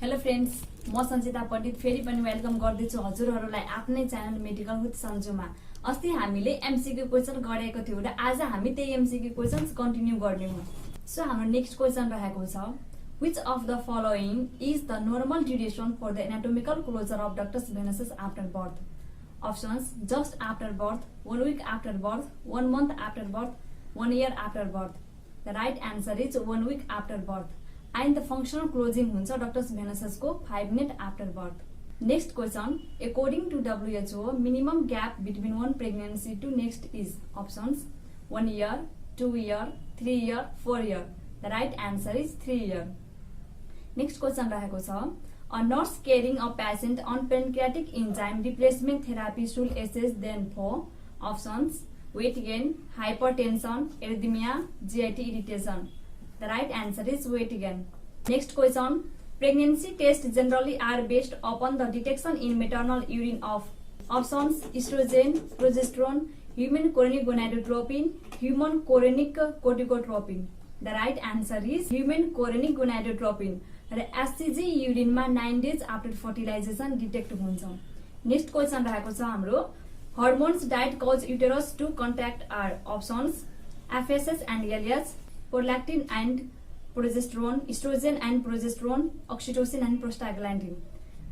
Hello friends, म सञ्चिता पण्डित फेरि पनि वेलकम गर्दैछु हजुरहरूलाई आफ्नै च्यानल मेडिकल विथ सन्जुमा। अस्ति हामीले एमसीक्यू क्वेशन गरेको थियौँ र आज हामी त्यही एमसीक्यू क्वेशन्स कन्टिन्यू गर्ने हो। सो हाम्रो नेक्स्ट क्वेशन रहेको छ, which of the following is the normal duration for the anatomical closure of ductus venosus after birth? Options: just after birth, 1 week after birth, 1 month after birth, 1 year after birth. The right answer is 1 week after birth. And the functional closing हुन्छ ductus venosus को 5 minutes after birth. Next question, according to WHO, minimum gap between one pregnancy to next is options: 1 year, 2 year, 3 year, 4 year. The right answer is 3 year. Next question रहेको छ, a nurse carrying a patient on pancreatic enzyme replacement therapy should assess them for options: weight gain, hypertension, erythema, GIT irritation. The right answer is weight gain. Next question, pregnancy tests generally are based upon the detection in maternal urine of options: estrogen, progesterone, human chorionic gonadotropin, human chorionic corticotropin. The right answer is human chorionic gonadotropin. र HCG युरिनमा 9 days after fertilization detect हुन्छ। Next question रहेको छ हाम्रो, hormones that cause uterus to contract are options: FSH and LH, prolactin and progesterone, estrogen and progesterone, oxytocin and prostaglandin.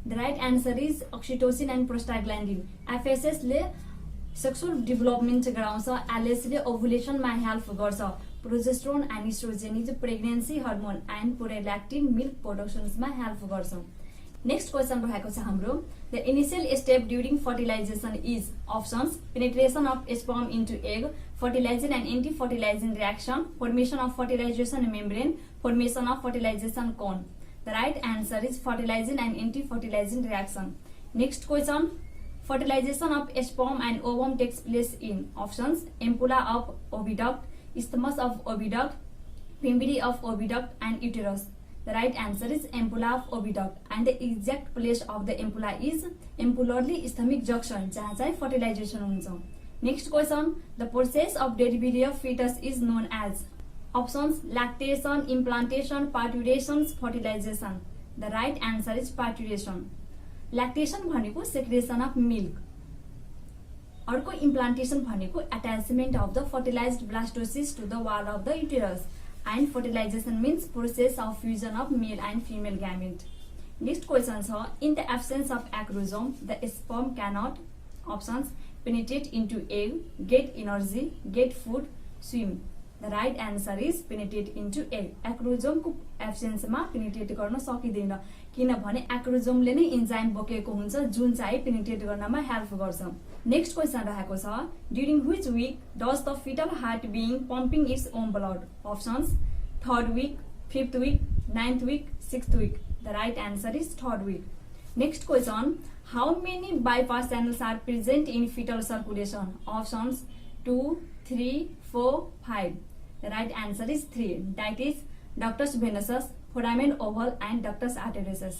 The right answer is oxytocin and prostaglandin. FSH ले sexual development चाहिँ गराउँछ, LH ले ovulation मा help गर्छ, progesterone and estrogen is pregnancy hormone and prolactin milk productions मा help गर्छ। Next question रहेको छ हाम्रो, the initial step during fertilization is options: penetration of sperm into egg, fertilizing and anti fertilizing reaction, formation of fertilization membrane, formation of fertilization cone. The right answer is fertilizing and anti fertilizing reaction. Next question, fertilization of sperm and ovum takes place in options: ampulla of oviduct, isthmus of oviduct, fimbriae of oviduct and uterus. The right answer is ampulla of oviduct and the exact place of the ampulla is ampullarly isthmic junction जहाँ चाहिँ fertilization हुन्छ. Next question, the process of delivery of fetus is known as options: lactation, implantation, parturition, fertilization. The right answer is parturition. Lactation भनेको secretion of milk, अर्को implantation भनेको attachment of the fertilized blastocyst to the wall of the uterus and fertilization means process of fusion of male and female gamete. Next question छ, in the absence of acrosome the sperm cannot options: penetrate into egg, get energy, get food, swim. The right answer is penetrate into egg. एक्रोजोमको एब्सेन्समा penetrate गर्न सकिँदैन किनभने एक्रोजोमले नै enzyme बोकेको हुन्छ जुन चाहिँ पेनिट्रेट गर्नमा हेल्प गर्छ. नेक्स्ट क्वेशन रहेको छ, during which week does the fetal heart being pumping its own blood? Options: 3rd week, 5th week, 9th week, 6th week. The right answer is 3rd week. Next question, how many bypass channels are present in fetal circulation? Options: 2, 3, 4, 5. The right answer is 3. That is ductus venosus, foramen oval and ductus arteriosus.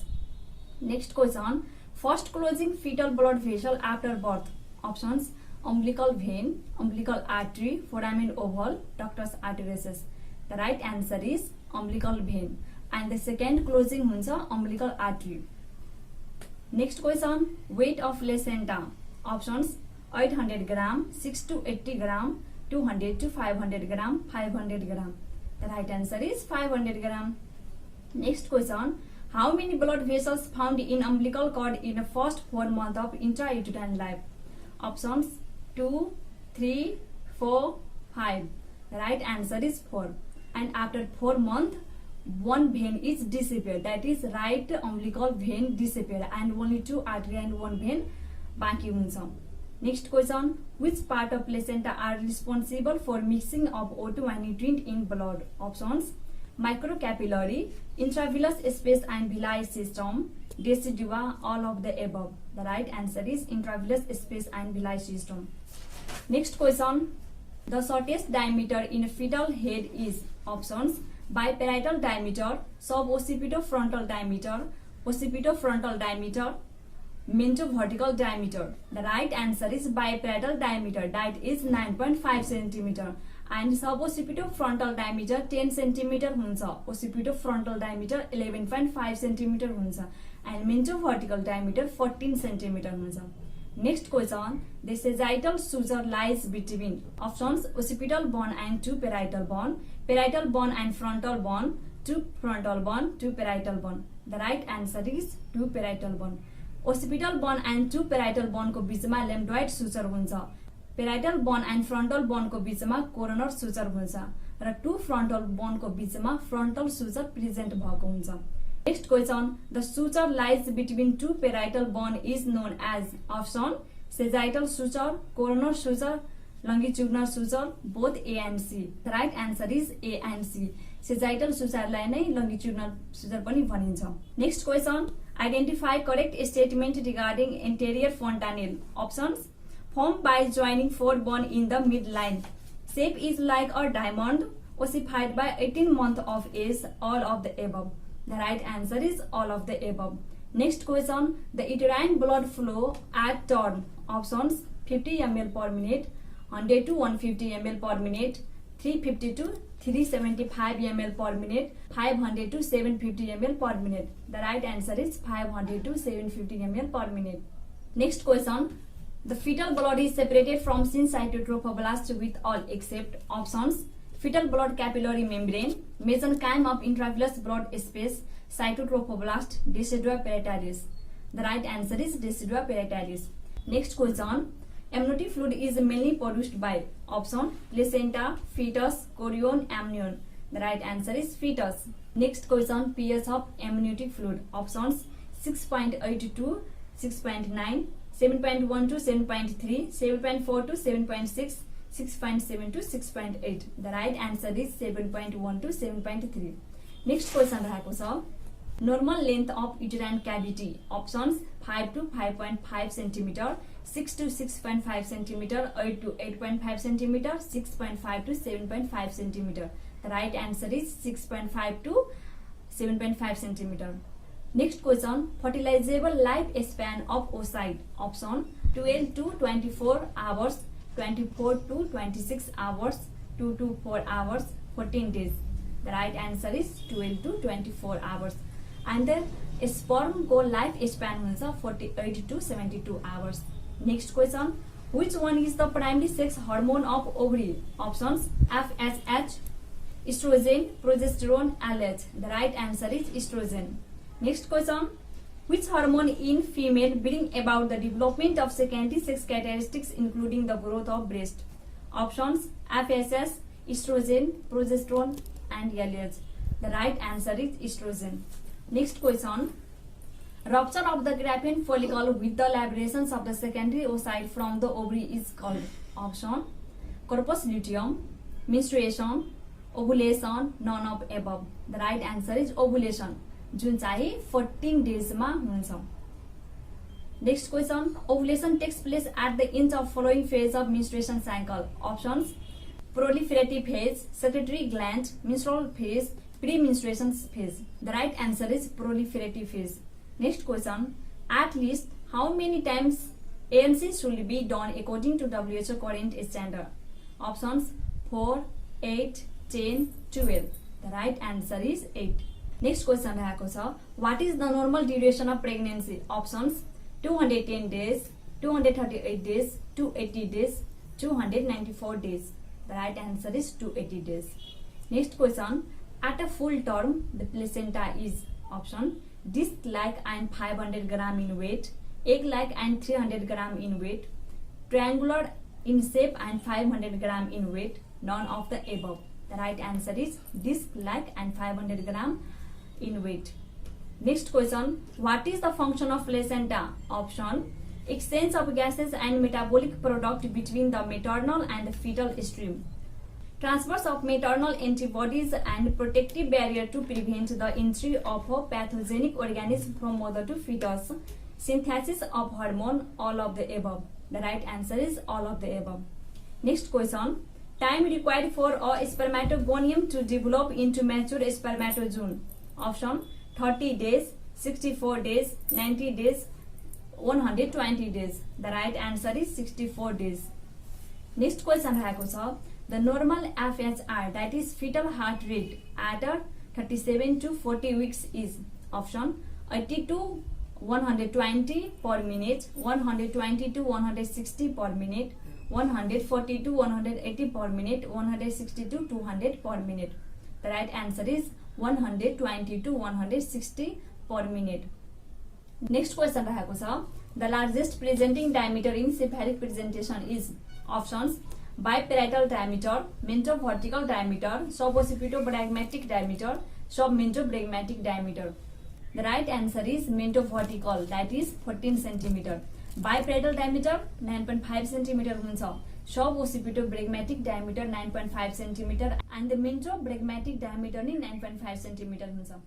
Next question, first closing fetal blood vessel after birth. Options: umbilical vein, umbilical artery, foramen oval, ductus arteriosus. The right answer is umbilical vein and the second closing huncha umbilical artery. Next question, weight of placenta. Options: 800 gram, 6 to 80 gram, 200 to 500 gram, 500 gram. The right answer is 500 gram. Next question, how many blood vessels found in umbilical cord in the first 4 months of intrauterine life? Options: 2, 3, 4, 5. The right answer is 4. And after 4 months, one vein is disappeared. That is right umbilical vein disappeared and only 2 artery and 1 vein बाँकी हुन्छ. Next question, which part of placenta are responsible for mixing of O2 and nutrient in blood? Options: microcapillary, intravillous space and villi system, decidua, all of the above. The right answer is intravillous space and villi system. Next question, the shortest diameter in a fetal head is options: biparietal diameter, suboccipitofrontal diameter, occipitofrontal diameter, mentovertical diameter. The right answer is biparietal diameter. That is 9.5 centimeter. And sub occipito frontal diameter 10 centimetre हुन्छ, occipito frontal diameter 11.5 centimetre हुन्छ and mento vertical diameter 14 centimetre हुन्छ। Next question, the sagittal suture lies between options occipital bone and two parietal bone and frontal bone, two frontal bone, two parietal bone. The right answer is two parietal bone. Occipital bone and two parietal बोनको बीचमा lambdoid suture हुन्छ, parietal bone and frontal बोनको बीचमा coroner suture हुन्छ र to frontal बोनको बीचमा frontal suture present भएको हुन्छ। Next question, the suture lies between two parietal bone is known as options sagittal suture, coronal suture, longitudinal suture, both A and C. The right answer is A and C. Sagittal सुचरलाई नै longitudinal suture पनि भनिन्छ। Next question, identify correct statement regarding anterior fontanelle options formed by joining 4 bone in the midline. Shape is like a diamond, ossified by 18 months of age, all of the above. The right answer is all of the above. Next question, the uterine blood flow at turn. Options 50 ml per minute, 100 to 150 ml per minute, 350 to 375 ml per minute, 500 to 750 ml per minute. The right answer is 500 to 750 ml per minute. Next question, the fetal blood is separated from syncytotrophoblast with all except options fetal blood capillary membrane, mesenchyme of intravillous blood space, cytotrophoblast, decidua paritalis. The right answer is decidua paritalis. Next question, amniotic fluid is mainly produced by option placenta, fetus, chorion, amnion. The right answer is fetus. Next question, pH of amniotic fluid options 6.8 to 6.9, 7.1 to 7.3, 7.4 to 7.6, 6.7 to 6.8. The right answer is 7.1 to 7.3. Next question रहेको छ, normal length of uterine cavity options 5 to 5.5 centimeter, 6 to 6.5 centimeter, 8 to 8.5 centimeter, 6.5 to 7.5 centimeter. The right answer is 6.5 to 7.5 centimeter. Next question, fertilizable lifespan of oocyte option 12 to 24 hours, 24 to 26 hours, 2 to 4 hours, 14 days. The right answer is 12 to 24 hours. And then sperm को lifespan हुन्छ 48 to 72 hours. Next question, which one is the primary sex hormone of ovary? Options FSH, estrogen, progesterone, LH. The right answer is estrogen. Next question, which hormone in female bring about the development of secondary sex characteristics including the growth of breast? Options FSH, estrogen, progesterone and LH. The right answer is estrogen. Next question, rupture of the Graafian follicle with the liberations of the secondary oocyte from the ovary is called option corpus luteum, menstruation, ovulation, none of above. The right answer is ovulation, जुन चाहिँ 14 डेजमा हुन्छ। Next question, ovulation takes place at the end of following phase of menstruation cycle options proliferative phase, secretory gland, menstrual phase, pre menstruation phase. The right answer is proliferative phase. Next question, at least how many times ANC should be done according to WHO current standard? Options 4, 8, 10, 12. The right answer is 8. Next question रहेको छ, what is the normal duration of pregnancy? Options 210 days, 238 days, 280 days, 294 days. The right answer is 280 days. Next question, at a full term the placenta is option disc like and 500 gram in weight, egg like and 300 gram in weight, triangular in shape and 500 gram in weight, none of the above. The right answer is disc like and 500 gram in weight. Next question, what is the function of placenta? Option exchange of gases and metabolic product between the maternal and the fetal stream, transfer of maternal antibodies and protective barrier to prevent the entry of a pathogenic organism from mother to fetus, synthesis of hormone, all of the above. The right answer is all of the above. Next question, time required for a spermatogonium to develop into mature spermatozoon. Option 30 days, 64 days, 90 days, 120 days. The right answer is 64 days. Next question रहेको छ, The normal FHR, that is fetal heart rate, at 37 to 40 weeks is option 80 to 120 per minute, 120 to 160 per minute, 140 to 180 per minute, 160 to 200 per minute. The right answer is 120 to 160 per minute. Next question रहेको छ, the largest presenting diameter in cephalic presentation is options biparietal diameter, mentovertical diameter, suboccipital-bregmatic diameter, submentobrachmatic diameter. The right answer is mentovertical, that is 14 cm. Biparietal diameter 9.5 cm हुन्छ, suboccipital-bregmatic diameter 9.5 cm and the mentobrachmatic diameter नि 9.5 cm हुन्छ.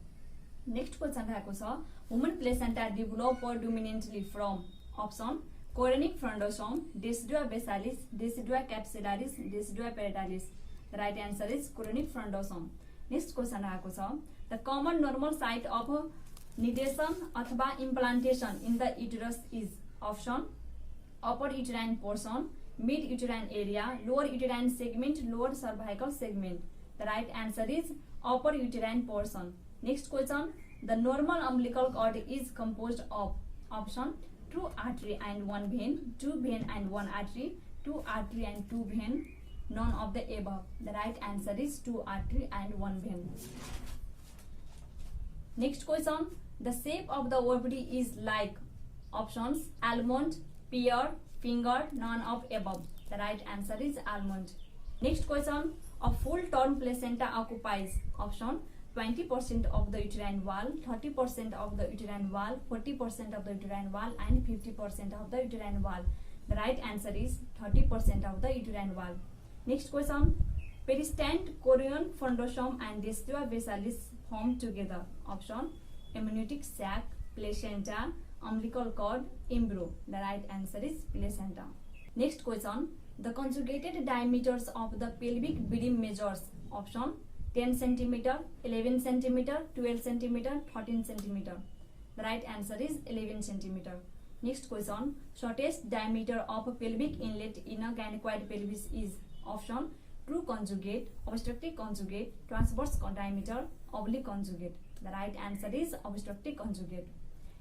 Next question रहेको छ, woman placenta develop predominantly from option chorionic frondosome, decidua basalis, decidua capsularis, decidua parietalis. The right answer is chorionic frondosome. Next question रहेको छ, the common normal site of nidation अथवा implantation in the uterus is option upper uterine portion, mid uterine area, lower uterine segment, lower cervical segment. The right answer is upper uterine portion. Next question, the normal umbilical cord is composed of option 2 artery and 1 vein, 2 vein and 1 artery, 2 artery and 2 vein, none of the above. The right answer is 2 artery and 1 vein. Next question, the shape of the ovary is like options almond, pear, finger, none of above. The right answer is almond. Next question, a full term placenta occupies option 20% of the uterine wall, 30% of the uterine wall, 40% of the uterine wall and 50% of the uterine wall. The right answer is 30% of the uterine wall. Next question, peristant chorion frondosome and decidua basalis form together. Option amniotic sac, placenta, umbilical cord, embryo. The right answer is placenta. Next question, the conjugated diameters of the pelvic beam measures option 10 cm, 11 cm, 12 cm, 13 cm. The right answer is 11 cm. Next question, shortest diameter of a pelvic inlet in a gynecoid pelvis is option true conjugate, obstructive conjugate, transverse diameter, oblique conjugate. The right answer is obstructive conjugate.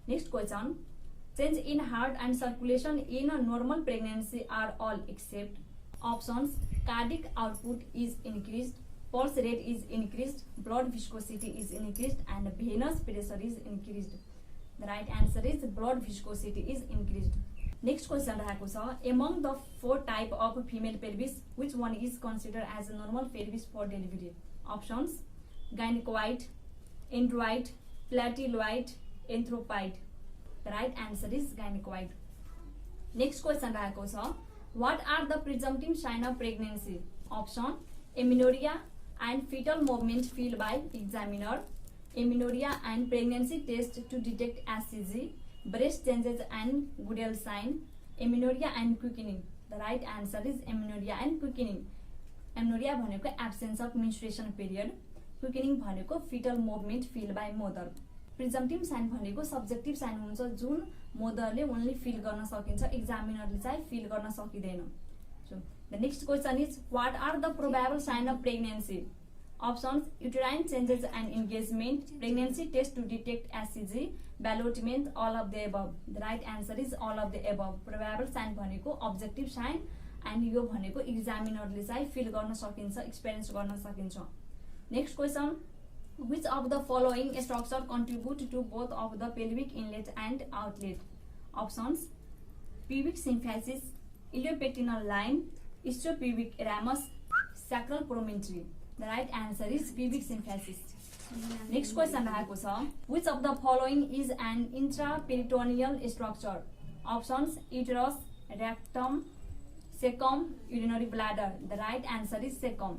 Next question, change in heart and circulation in a normal pregnancy are all except options cardiac output is increased, pulse rate is increased, blood viscosity is increased and venous pressure is increased. The right answer is blood viscosity is increased. Next question रहेको छ, among the 4 type of female pelvis, which one is considered as a normal pelvis for delivery? Options gynecoid, enteroid, platyloid, anthropoid. The right answer is gynecoid. Next question रहेको छ, what are the presumptive signs of pregnancy? Option amenorrhea and fetal movement feel by examiner, amenorrhea and pregnancy test to detect HCG, breast changes and Goodell sign, amenorrhea and quickening. The right answer is amenorrhea and quickening. Amenorrhea भनेको absence of menstruation period, quickening भनेको fetal movement feel by mother. Presumptive sign भनेको subjective sign हुन्छ जुन मदरले only fill गर्न सकिन्छ, एक्जामिनरले चाहिँ fill गर्न सकिदैन. So the next question is, what are the probable signs of pregnancy? Options uterine changes and engagement, pregnancy test to detect HCG, ballotment, all of the above. The right answer is all of the above. Probable sign भनेको objective sign and यो भनेको एक्जामिनरले चाहिँ fill गर्न सकिन्छ, experience गर्न सकिन्छ. Next question, which of the following structure contribute to both of the pelvic inlet and outlet? Options pubic symphysis, iliopectineal line, istiopubic ramus, sacral promontory. The right answer is pubic symphysis. Next question रहेको छ, which of the following is an intraperitoneal structure? Options uterus, rectum, cecum, urinary bladder. The right answer is cecum.